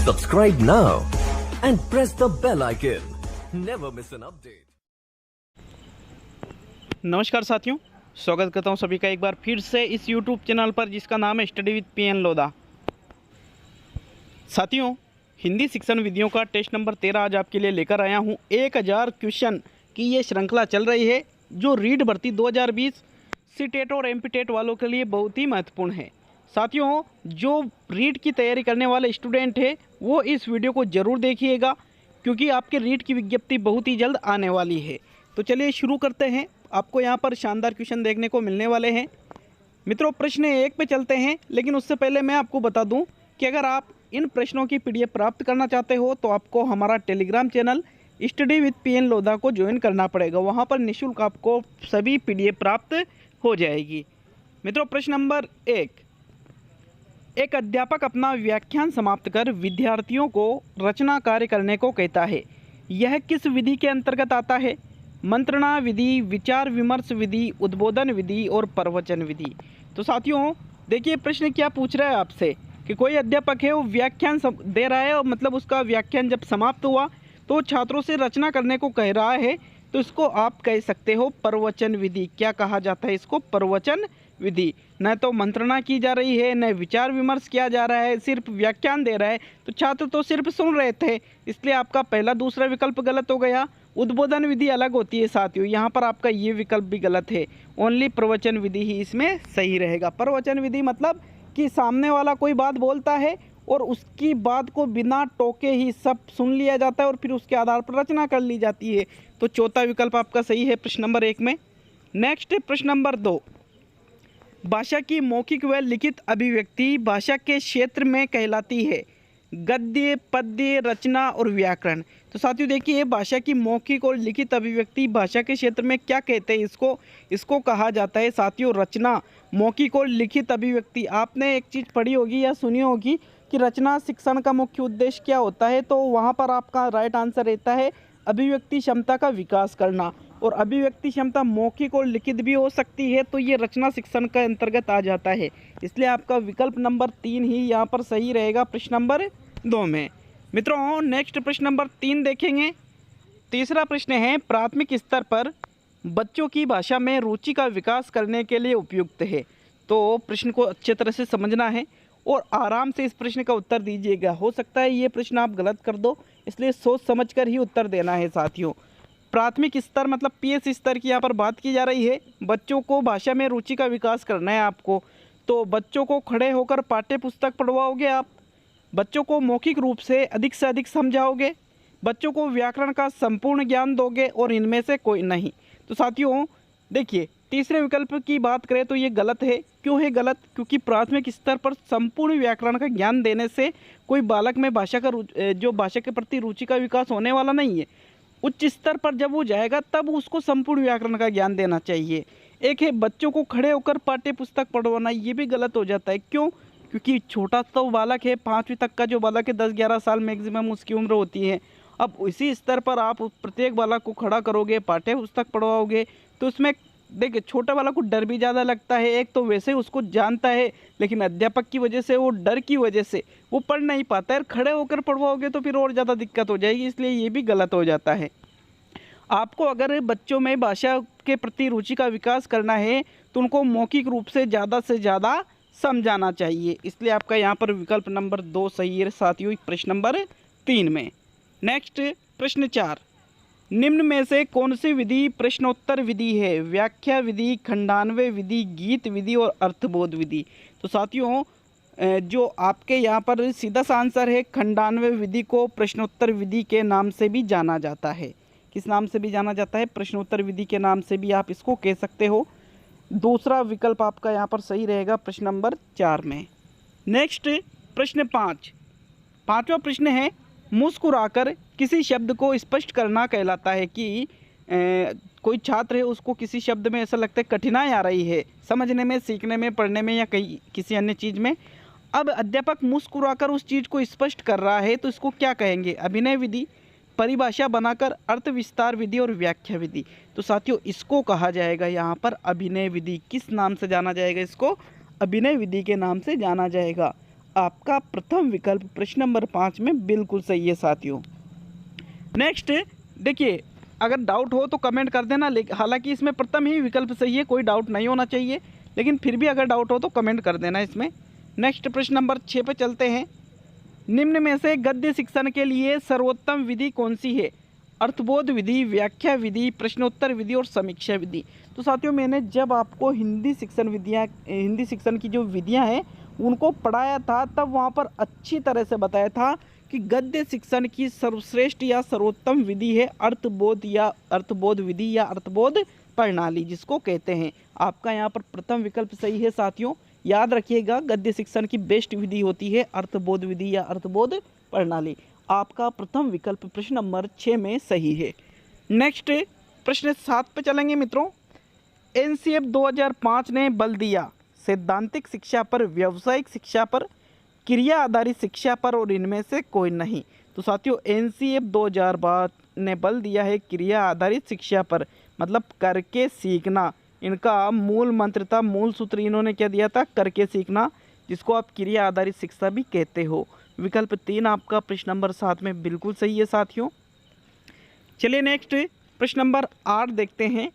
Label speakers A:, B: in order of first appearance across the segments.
A: Subscribe now and press the bell icon. Never miss an update.
B: नमस्कार साथियों, स्वागत करता हूं सभी का एक बार फिर से इस YouTube चैनल पर जिसका नाम है स्टडी विद PN लोधा। साथियों, हिंदी शिक्षण विधियों का टेस्ट नंबर 13 आज आपके लिए लेकर आया हूं। 1000 क्वेश्चन की ये श्रृंखला चल रही है जो रीड भर्ती 2020 सीटेट और एमपीटेट वालों के लिए बहुत ही महत्वपूर्ण है। साथियों, जो रीड की तैयारी करने वाले स्टूडेंट हैं वो इस वीडियो को ज़रूर देखिएगा क्योंकि आपके रीड की विज्ञप्ति बहुत ही जल्द आने वाली है। तो चलिए शुरू करते हैं। आपको यहाँ पर शानदार क्वेश्चन देखने को मिलने वाले हैं। मित्रों, प्रश्न 1 पे चलते हैं, लेकिन उससे पहले मैं आपको बता दूं कि अगर आप इन प्रश्नों की PDF प्राप्त करना चाहते हो तो आपको हमारा Telegram channel study with PN Lodha को ज्वाइन करना पड़ेगा। वहाँ पर निःशुल्क आपको सभी PDF प्राप्त हो जाएगी। मित्रों, प्रश्न नंबर 1, एक अध्यापक अपना व्याख्यान समाप्त कर विद्यार्थियों को रचना कार्य करने को कहता है। यह किस विधि के अंतर्गत आता है? मंत्रणा विधि, विचार विमर्श विधि, उद्बोधन विधि और प्रवचन विधि। तो साथियों देखिए, प्रश्न क्या पूछ रहा है आपसे कि कोई अध्यापक है वो व्याख्यान दे रहा है और मतलब उसका व्याख्यान जब समाप्त हुआ तो छात्रों से रचना करने को कह रहा है, तो इसको आप कह सकते हो प्रवचन विधि। क्या कहा जाता है इसको? प्रवचन विधि। न तो मंत्रणा की जा रही है, न विचार विमर्श किया जा रहा है, सिर्फ व्याख्यान दे रहा है, तो छात्र तो सिर्फ सुन रहे थे, इसलिए आपका पहला दूसरा विकल्प गलत हो गया। उद्बोधन विधि अलग होती है साथियों, यहाँ पर आपका ये विकल्प भी गलत है। ओनली प्रवचन विधि ही इसमें सही रहेगा। प्रवचन विधि मतलब कि सामने वाला कोई बात बोलता है और उसकी बात को बिना टोके ही सब सुन लिया जाता है और फिर उसके आधार पर रचना कर ली जाती है। तो चौथा विकल्प आपका सही है प्रश्न नंबर 1 में। नेक्स्ट प्रश्न नंबर 2, भाषा की मौखिक व लिखित अभिव्यक्ति भाषा के क्षेत्र में कहलाती है? गद्य, पद्य, रचना और व्याकरण। तो साथियों देखिए, भाषा की मौखिक और लिखित अभिव्यक्ति भाषा के क्षेत्र में क्या कहते हैं? इसको कहा जाता है साथियों रचना। मौखिक और लिखित अभिव्यक्ति, आपने एक चीज़ पढ़ी होगी या सुनी होगी कि रचना शिक्षण का मुख्य उद्देश्य क्या होता है, तो वहाँ पर आपका राइट आंसर रहता है अभिव्यक्ति क्षमता का विकास करना। और अभिव्यक्ति क्षमता मौखिक और लिखित भी हो सकती है, तो ये रचना शिक्षण के अंतर्गत आ जाता है। इसलिए आपका विकल्प नंबर 3 ही यहाँ पर सही रहेगा प्रश्न नंबर 2 में। मित्रों, नेक्स्ट प्रश्न नंबर 3 देखेंगे। तीसरा प्रश्न है, प्राथमिक स्तर पर बच्चों की भाषा में रुचि का विकास करने के लिए उपयुक्त है। तो प्रश्न को अच्छे तरह से समझना है और आराम से इस प्रश्न का उत्तर दीजिएगा। हो सकता है ये प्रश्न आप गलत कर दो, इसलिए सोच समझकर ही उत्तर देना है साथियों। प्राथमिक स्तर मतलब PS स्तर की यहाँ पर बात की जा रही है। बच्चों को भाषा में रुचि का विकास करना है आपको, तो बच्चों को खड़े होकर पाठ्य पुस्तक पढ़वाओगे आप, बच्चों को मौखिक रूप से अधिक समझाओगे, बच्चों को व्याकरण का संपूर्ण ज्ञान दोगे और इनमें से कोई नहीं। तो साथियों देखिए, तीसरे विकल्प की बात करें तो ये गलत है। क्यों है गलत? क्योंकि प्राथमिक स्तर पर संपूर्ण व्याकरण का ज्ञान देने से कोई बालक में भाषा के प्रति रुचि का विकास होने वाला नहीं है। उच्च स्तर पर जब वो जाएगा तब उसको संपूर्ण व्याकरण का ज्ञान देना चाहिए। एक है बच्चों को खड़े होकर पाठ्य पुस्तक पढ़वाना, ये भी गलत हो जाता है। क्यों? क्योंकि छोटा तो बालक है, 5वीं तक का जो बालक है, 10-11 साल मैक्सिमम उसकी उम्र होती है। अब इसी स्तर पर आप प्रत्येक बालक को खड़ा करोगे, पाठ्य पुस्तक पढ़वाओगे, तो उसमें देखिए छोटा वाला को डर भी ज़्यादा लगता है। एक तो वैसे उसको जानता है, लेकिन अध्यापक की वजह से, वो डर की वजह से वो पढ़ नहीं पाता है। खड़े होकर पढ़वाओगे तो फिर और ज़्यादा दिक्कत हो जाएगी, इसलिए ये भी गलत हो जाता है। आपको अगर बच्चों में भाषा के प्रति रुचि का विकास करना है तो उनको मौखिक रूप से ज़्यादा समझाना चाहिए। इसलिए आपका यहाँ पर विकल्प नंबर 2 सही है साथियों प्रश्न नंबर 3 में। नेक्स्ट प्रश्न 4, निम्न में से कौन सी विधि प्रश्नोत्तर विधि है? व्याख्या विधि, खंडान्वय विधि, गीत विधि और अर्थबोध विधि। तो साथियों जो आपके यहाँ पर सीधा सा आंसर है, खंडान्वय विधि को प्रश्नोत्तर विधि के नाम से भी जाना जाता है। किस नाम से भी जाना जाता है? प्रश्नोत्तर विधि के नाम से भी आप इसको कह सकते हो। दूसरा विकल्प आपका यहाँ पर सही रहेगा प्रश्न नंबर 4 में। नेक्स्ट प्रश्न 5, पांचवा प्रश्न है, मुस्कुराकर किसी शब्द को स्पष्ट करना कहलाता है कि कोई छात्र है उसको किसी शब्द में ऐसा लगता है कठिनाई आ रही है समझने में, सीखने में, पढ़ने में या किसी अन्य चीज़ में। अब अध्यापक मुस्कुराकर उस चीज़ को स्पष्ट कर रहा है तो इसको क्या कहेंगे? अभिनय विधि, परिभाषा बनाकर, अर्थ विस्तार विधि और व्याख्या विधि। तो साथियों इसको कहा जाएगा यहाँ पर अभिनय विधि। किस नाम से जाना जाएगा इसको? अभिनय विधि के नाम से जाना जाएगा। आपका प्रथम विकल्प प्रश्न नंबर 5 में बिल्कुल सही है साथियों। नेक्स्ट देखिए, अगर डाउट हो तो कमेंट कर देना, लेकिन हालांकि इसमें प्रथम ही विकल्प सही है, कोई डाउट नहीं होना चाहिए, लेकिन फिर भी अगर डाउट हो तो कमेंट कर देना इसमें। नेक्स्ट प्रश्न नंबर 6 पे चलते हैं। निम्न में से गद्य शिक्षण के लिए सर्वोत्तम विधि कौन सी है? अर्थबोध विधि, व्याख्या विधि, प्रश्नोत्तर विधि और समीक्षा विधि। तो साथियों, मैंने जब आपको हिंदी शिक्षण की जो विधियां हैं उनको पढ़ाया था, तब वहाँ पर अच्छी तरह से बताया था कि गद्य शिक्षण की सर्वश्रेष्ठ या सर्वोत्तम विधि है अर्थबोध विधि या अर्थबोध प्रणाली, जिसको कहते हैं। आपका यहाँ पर प्रथम विकल्प सही है साथियों, याद रखिएगा, गद्य शिक्षण की बेस्ट विधि होती है अर्थबोध विधि या अर्थबोध प्रणाली। आपका प्रथम विकल्प प्रश्न नंबर 6 में सही है। नेक्स्ट प्रश्न 7 पे चलेंगे मित्रों। एनसीएफ 2005 ने बल दिया सैद्धांतिक शिक्षा पर, व्यावसायिक शिक्षा पर, क्रिया आधारित शिक्षा पर और इनमें से कोई नहीं। तो साथियों, एनसीएफ 2005 ने बल दिया है क्रिया आधारित शिक्षा पर, मतलब करके सीखना। इनका मूल मंत्र था, मूल सूत्र इन्होंने क्या दिया था? करके सीखना, जिसको आप क्रिया आधारित शिक्षा भी कहते हो। विकल्प 3 आपका प्रश्न नंबर 7 में बिल्कुल सही है साथियों। चलिए नेक्स्ट प्रश्न नंबर 8 देखते हैं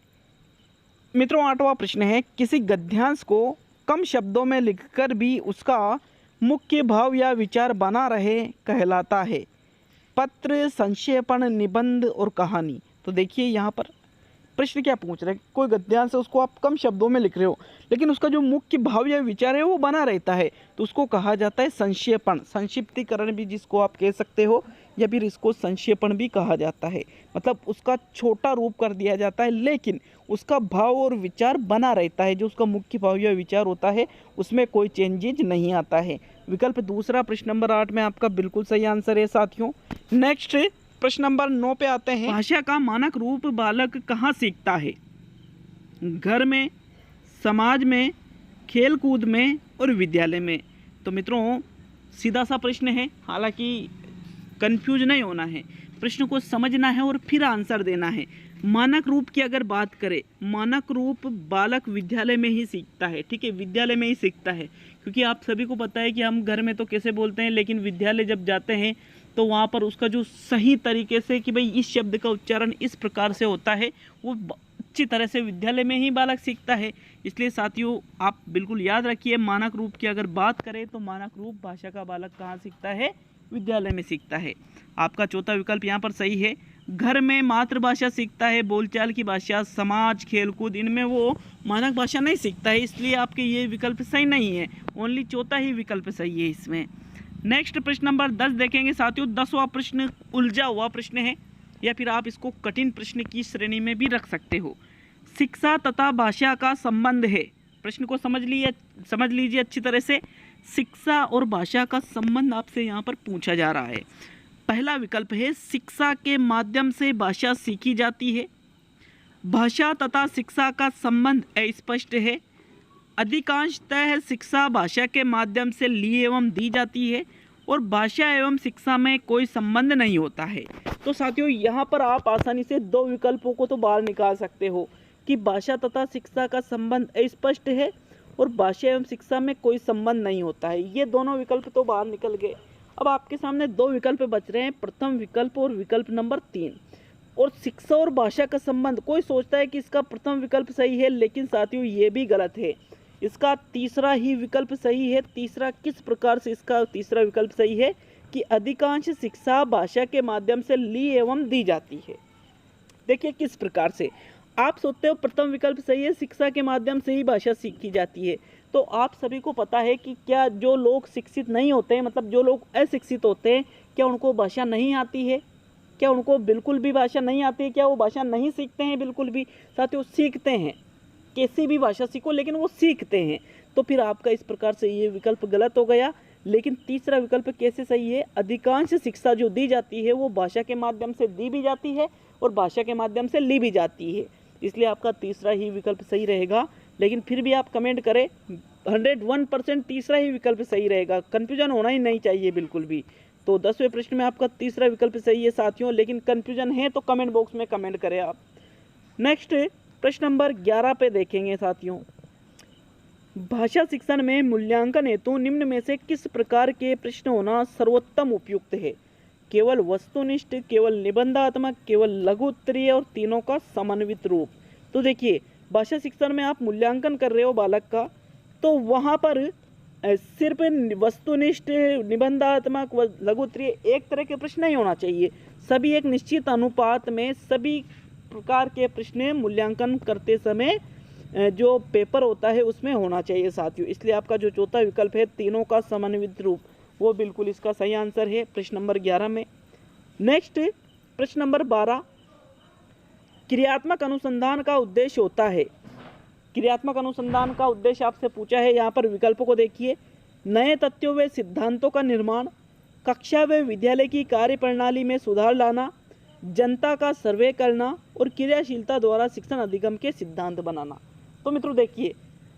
B: मित्रों। 8वां प्रश्न है, किसी गद्यांश को कम शब्दों में लिखकर भी उसका मुख्य भाव या विचार बना रहे कहलाता है? पत्र, संक्षेपण, निबंध और कहानी। तो देखिए यहाँ पर प्रश्न क्या पूछ रहे हैं, कोई गद्यांश है उसको आप कम शब्दों में लिख रहे हो, लेकिन उसका जो मुख्य भाव या विचार है वो बना रहता है, तो उसको कहा जाता है संक्षेपण, संक्षिप्तीकरण भी जिसको आप कह सकते हो, या फिर इसको संक्षेपण भी कहा जाता है। मतलब उसका छोटा रूप कर दिया जाता है, लेकिन उसका भाव और विचार बना रहता है। जो उसका मुख्य भाव या विचार होता है उसमें कोई चेंजेज नहीं आता है। विकल्प दूसरा प्रश्न नंबर 8 में आपका बिल्कुल सही आंसर है साथियों। नेक्स्ट प्रश्न नंबर 9 पे आते हैं। भाषा का मानक रूप बालक कहाँ सीखता है? घर में, समाज में, खेल कूद में और विद्यालय में। तो मित्रों सीधा सा प्रश्न है, हालांकि कंफ्यूज नहीं होना है, प्रश्न को समझना है और फिर आंसर देना है। मानक रूप की अगर बात करें, मानक रूप बालक विद्यालय में ही सीखता है। ठीक है, विद्यालय में ही सीखता है, क्योंकि आप सभी को पता है कि हम घर में तो कैसे बोलते हैं, लेकिन विद्यालय जब जाते हैं तो वहाँ पर उसका जो सही तरीके से कि भाई इस शब्द का उच्चारण इस प्रकार से होता है, वो अच्छी तरह से विद्यालय में ही बालक सीखता है। इसलिए साथियों आप बिल्कुल याद रखिए, मानक रूप की अगर बात करें तो मानक रूप भाषा का बालक कहाँ सीखता है? विद्यालय में सीखता है। आपका चौथा विकल्प यहाँ पर सही है। घर में मातृभाषा सीखता है, बोलचाल की भाषा, समाज, खेलकूद, इनमें वो मानक भाषा नहीं सीखता है, इसलिए आपके ये विकल्प सही नहीं है। ओनली चौथा ही विकल्प सही है इसमें। नेक्स्ट प्रश्न नंबर 10 देखेंगे साथियों। 10वां प्रश्न उलझा हुआ प्रश्न है, या फिर आप इसको कठिन प्रश्न की श्रेणी में भी रख सकते हो। शिक्षा तथा भाषा का संबंध है। प्रश्न को समझ लीजिए अच्छी तरह से। शिक्षा और भाषा का संबंध आपसे यहाँ पर पूछा जा रहा है। पहला विकल्प है, शिक्षा के माध्यम से भाषा सीखी जाती है। भाषा तथा शिक्षा का संबंध अस्पष्ट है। अधिकांशतः शिक्षा भाषा के माध्यम से ली एवं दी जाती है, और भाषा एवं शिक्षा में कोई संबंध नहीं होता है। तो साथियों यहाँ पर आप आसानी से दो विकल्पों को तो बाहर निकाल सकते हो कि भाषा तथा शिक्षा का संबंध अस्पष्ट है और भाषा एवं शिक्षा में कोई संबंध नहीं होता है। ये दोनों विकल्प तो बाहर निकल गए। अब आपके सामने दो विकल्प बच रहे हैं, प्रथम विकल्प और विकल्प नंबर 3। और शिक्षा और भाषा का संबंध, कोई सोचता है कि इसका प्रथम विकल्प सही है, लेकिन साथियों ये भी गलत है। इसका तीसरा ही विकल्प सही है। तीसरा किस प्रकार से इसका तीसरा विकल्प सही है कि अधिकांश शिक्षा भाषा के माध्यम से ली एवं दी जाती है। देखिए किस प्रकार से आप सोचते हो प्रथम विकल्प सही है, शिक्षा के माध्यम से ही भाषा सीखी जाती है। तो आप सभी को पता है कि क्या जो लोग शिक्षित नहीं होते हैं, मतलब जो लोग अशिक्षित होते हैं, क्या उनको भाषा नहीं आती है? क्या उनको बिल्कुल भी भाषा नहीं आती है? क्या वो भाषा नहीं सीखते हैं? बिल्कुल भी साथियों सीखते हैं। कैसी भी भाषा सीखो, लेकिन वो सीखते हैं। तो फिर आपका इस प्रकार से ये विकल्प गलत हो गया। लेकिन तीसरा विकल्प कैसे सही है? अधिकांश शिक्षा जो दी जाती है वो भाषा के माध्यम से दी भी जाती है और भाषा के माध्यम से ली भी जाती है। इसलिए आपका तीसरा ही विकल्प सही रहेगा। लेकिन फिर भी आप कमेंट करें, 101% तीसरा ही विकल्प सही रहेगा। कन्फ्यूजन होना ही नहीं चाहिए बिल्कुल भी। तो 10वें प्रश्न में आपका तीसरा विकल्प सही है साथियों, लेकिन कन्फ्यूजन है तो कमेंट बॉक्स में कमेंट करें आप। नेक्स्ट प्रश्न नंबर 11 पे देखेंगे साथियों। भाषा शिक्षण में मूल्यांकन हेतु निम्न में से किस प्रकार के प्रश्न होना सर्वोत्तम उपयुक्त है? केवल वस्तुनिष्ठ, केवल निबंधात्मक, केवल लघु उत्तरीय और तीनों का समन्वित रूप। तो देखिए, भाषा शिक्षण में आप मूल्यांकन कर रहे हो बालक का, तो वहाँ पर सिर्फ वस्तुनिष्ठ, निबंधात्मक व लघु उत्तरीय एक तरह के प्रश्न नहीं होना चाहिए। सभी एक निश्चित अनुपात में सभी प्रकार के प्रश्न मूल्यांकन करते समय जो पेपर होता है उसमें होना चाहिए साथियों। इसलिए आपका जो चौथा विकल्प है तीनों का समन्वित रूप, वो बिल्कुल इसका सही आंसर है प्रश्न नंबर 11 में। नेक्स्ट प्रश्न नंबर 12, क्रियात्मक अनुसंधान का उद्देश्य होता है। क्रियात्मक अनुसंधान का उद्देश्य आपसे पूछा है, यहाँ पर विकल्पों को देखिए। नए तथ्यों व सिद्धांतों का निर्माण, कक्षा व विद्यालय की कार्य प्रणाली में सुधार लाना, जनता का सर्वे करना और क्रियाशीलता द्वारा शिक्षण अधिगम के सिद्धांत बनाना। तो मित्रों देखिए,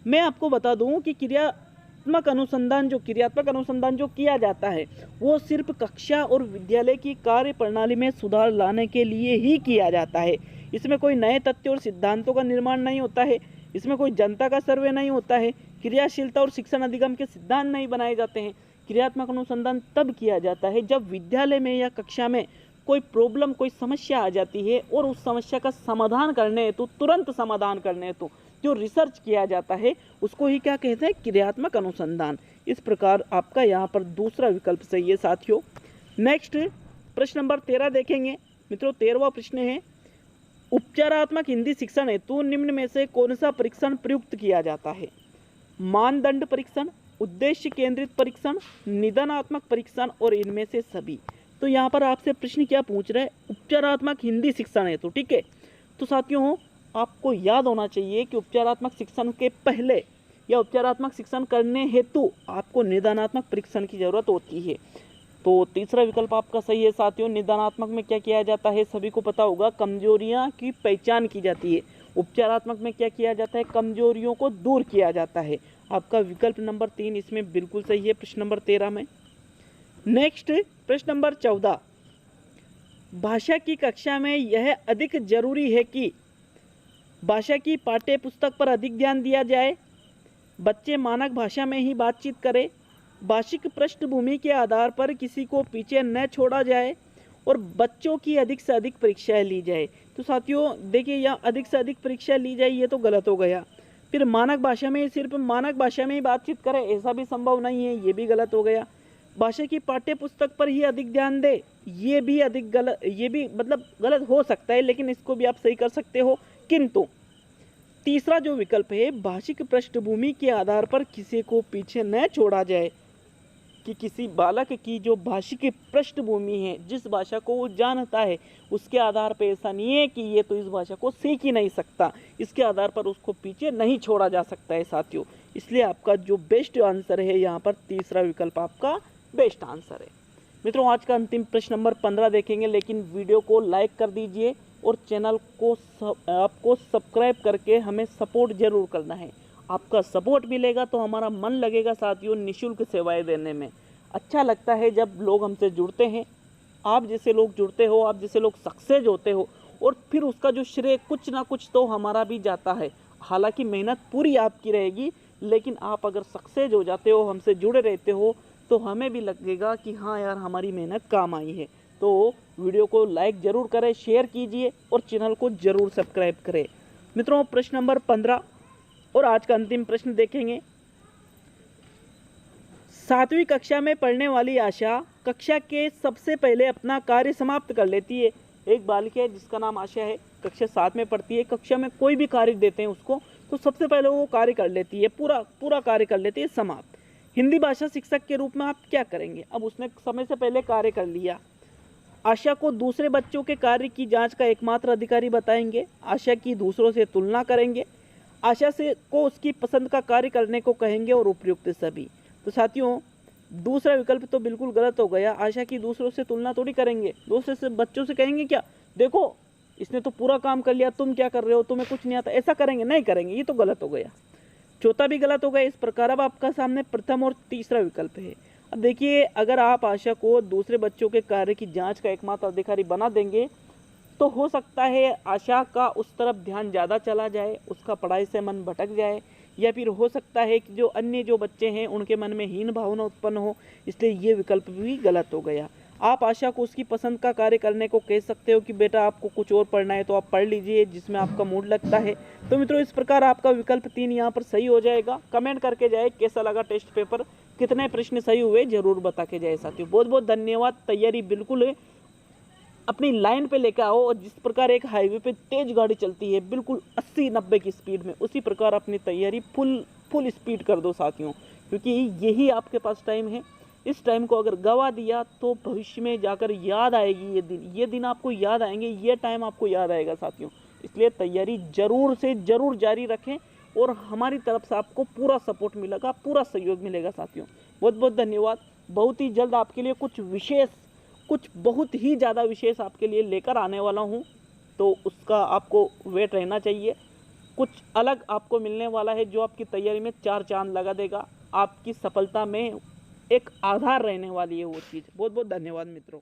B: मैं आपको बता दूं कि क्रियात्मक अनुसंधान जो किया जाता है वो सिर्फ कक्षा और विद्यालय की कार्य प्रणाली में सुधार लाने के लिए ही किया जाता है। इसमें कोई नए तथ्य और सिद्धांतों का निर्माण नहीं होता है, इसमें कोई जनता का सर्वे नहीं होता है, क्रियाशीलता और शिक्षण अधिगम के सिद्धांत नहीं बनाए जाते हैं। क्रियात्मक अनुसंधान तब किया जाता है जब विद्यालय में या कक्षा में कोई प्रॉब्लम, कोई समस्या आ जाती है और उस समस्या का समाधान करने हेतु, तुरंत समाधान करने हेतु जो रिसर्च किया जाता है उसको ही क्या कहते हैं? क्रियात्मक अनुसंधान। इस प्रकार आपका यहाँ पर दूसरा विकल्प सही है साथियों। नेक्स्ट प्रश्न नंबर 13 देखेंगे मित्रों। 13वां प्रश्न है, उपचारात्मक हिंदी शिक्षण हेतु निम्न में से कौन सा परीक्षण प्रयुक्त किया जाता है? मानदंड परीक्षण, उद्देश्य केंद्रित परीक्षण, निदानात्मक परीक्षण और इनमें से सभी। तो यहाँ पर आपसे प्रश्न क्या पूछ रहा है? उपचारात्मक हिंदी शिक्षण हेतु, ठीक है। तो साथियों आपको याद होना चाहिए कि उपचारात्मक शिक्षण के पहले या उपचारात्मक शिक्षण करने हेतु आपको निदानात्मक परीक्षण की जरूरत होती है। तो तीसरा विकल्प आपका सही है साथियों। निदानात्मक में क्या किया जाता है? सभी को पता होगा, कमजोरियां की पहचान की जाती है। उपचारात्मक में क्या किया जाता है? कमजोरियों को दूर किया जाता है। आपका विकल्प नंबर 3 इसमें बिल्कुल सही है प्रश्न नंबर 13 में। नेक्स्ट प्रश्न नंबर 14, भाषा की कक्षा में यह अधिक जरूरी है कि भाषा की पाठ्य पुस्तक पर अधिक ध्यान दिया जाए, बच्चे मानक भाषा में ही बातचीत करें, भाषिक पृष्ठभूमि के आधार पर किसी को पीछे न छोड़ा जाए और बच्चों की अधिक से अधिक परीक्षाएं ली जाए। तो साथियों देखिए, यहाँ अधिक से अधिक परीक्षा ली जाए ये तो गलत हो गया। फिर मानक भाषा में, सिर्फ मानक भाषा में ही बातचीत करें ऐसा भी संभव नहीं है, ये भी गलत हो गया। भाषा की पाठ्य पुस्तक पर ही अधिक ध्यान दे, ये भी अधिक गलत, ये भी मतलब गलत हो सकता है, लेकिन इसको भी आप सही कर सकते हो। किंतु तीसरा जो विकल्प है, भाषिक पृष्ठभूमि के आधार पर किसी को पीछे न छोड़ा जाए, कि किसी बालक की जो भाषिक पृष्ठभूमि है, जिस भाषा को वो जानता है उसके आधार पर, ऐसा नहीं है कि ये तो इस भाषा को सीख ही नहीं सकता, इसके आधार पर उसको पीछे नहीं छोड़ा जा सकता है साथियों। इसलिए आपका जो बेस्ट आंसर है यहाँ पर तीसरा विकल्प आपका बेस्ट आंसर है। मित्रों आज का अंतिम प्रश्न नंबर 15 देखेंगे, लेकिन वीडियो को लाइक कर दीजिए और चैनल को आपको सब्सक्राइब करके हमें सपोर्ट जरूर करना है। आपका सपोर्ट मिलेगा तो हमारा मन लगेगा साथियों निःशुल्क सेवाएं देने में। अच्छा लगता है जब लोग हमसे जुड़ते हैं, आप जैसे लोग जुड़ते हो, आप जैसे लोग सक्सेस होते हो, और फिर उसका जो श्रेय कुछ ना कुछ तो हमारा भी जाता है। हालांकि मेहनत पूरी आपकी रहेगी, लेकिन आप अगर सक्सेस हो जाते हो, हमसे जुड़े रहते हो, तो हमें भी लगेगा कि हाँ यार हमारी मेहनत काम आई है। तो वीडियो को लाइक ज़रूर करें, शेयर कीजिए और चैनल को ज़रूर सब्सक्राइब करें। मित्रों प्रश्न नंबर 15 और आज का अंतिम प्रश्न देखेंगे। 7वीं कक्षा में पढ़ने वाली आशा कक्षा के सबसे पहले अपना कार्य समाप्त कर लेती है। एक बालिका है जिसका नाम आशा है, कक्षा 7 में पढ़ती है। कक्षा में कोई भी कार्य देते हैं उसको, तो सबसे पहले वो कार्य कर लेती है, पूरा कार्य कर लेती है समाप्त। हिंदी भाषा शिक्षक के रूप में आप क्या करेंगे? अब उसने समय से पहले कार्य कर लिया। आशा को दूसरे बच्चों के कार्य की जांच का एकमात्र अधिकारी बताएंगे, आशा की दूसरों से तुलना करेंगे, आशा से को उसकी पसंद का कार्य करने को कहेंगे और उपयुक्त सभी। तो साथियों दूसरा विकल्प तो बिल्कुल गलत हो गया। आशा की दूसरों से तुलना थोड़ी करेंगे, दूसरे से बच्चों से कहेंगे क्या, देखो इसने तो पूरा काम कर लिया, तुम क्या कर रहे हो, तुम्हें कुछ नहीं आता, ऐसा करेंगे? नहीं करेंगे, ये तो गलत हो गया। चौथा भी गलत हो गया। इस प्रकार अब आपका सामने प्रथम और तीसरा विकल्प है। अब देखिए, अगर आप आशा को दूसरे बच्चों के कार्य की जांच का एकमात्र अधिकारी बना देंगे तो हो सकता है आशा का उस तरफ ध्यान ज़्यादा चला जाए, उसका पढ़ाई से मन भटक जाए, या फिर हो सकता है कि जो अन्य जो बच्चे हैं उनके मन में हीन भावना उत्पन्न हो, इसलिए ये विकल्प भी गलत हो गया। आप आशा को उसकी पसंद का कार्य करने को कह सकते हो कि बेटा आपको कुछ और पढ़ना है तो आप पढ़ लीजिए जिसमें आपका मूड लगता है। तो मित्रों, इस प्रकार आपका विकल्प 3 यहाँ पर सही हो जाएगा। कमेंट करके जाए कैसा लगा टेस्ट पेपर, कितने प्रश्न सही हुए जरूर बता के जाए साथियों। बहुत बहुत धन्यवाद। तैयारी बिल्कुल अपनी लाइन पे लेकर आओ और जिस प्रकार एक हाईवे पे तेज गाड़ी चलती है बिल्कुल 80-90 की स्पीड में, उसी प्रकार अपनी तैयारी फुल स्पीड कर दो साथियों, क्योंकि यही आपके पास टाइम है। इस टाइम को अगर गवा दिया तो भविष्य में जाकर याद आएगी ये दिन आपको याद आएंगे, ये टाइम आपको याद आएगा साथियों। इसलिए तैयारी जरूर से जरूर जारी रखें और हमारी तरफ से आपको पूरा सपोर्ट मिलेगा, पूरा सहयोग मिलेगा साथियों। बहुत बहुत धन्यवाद। बहुत ही जल्द आपके लिए कुछ बहुत ही ज़्यादा विशेष आपके लिए लेकर आने वाला हूँ, तो उसका आपको वेट रहना चाहिए। कुछ अलग आपको मिलने वाला है जो आपकी तैयारी में 4 चांद लगा देगा, आपकी सफलता में एक आधार रहने वाली है वो चीज़। बहुत बहुत धन्यवाद मित्रों।